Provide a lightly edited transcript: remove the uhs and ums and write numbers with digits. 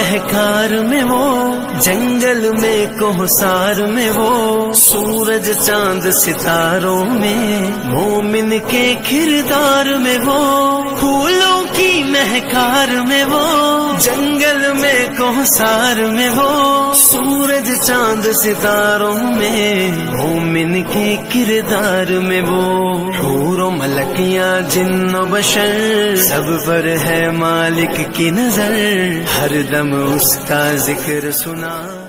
महकार में वो, जंगल में कोहसार में वो, सूरज चांद सितारों में, मोमिन के किरदार में वो, फूलों की महकार में वो, जंगल में कोहसार में वो, सूरज चांद सितारों में, मोमिन के किरदार में वो। हूरों मलकियां जिन्नो बशर, सब पर है मालिक की नजर, हर दम उसका जिक्र सुना।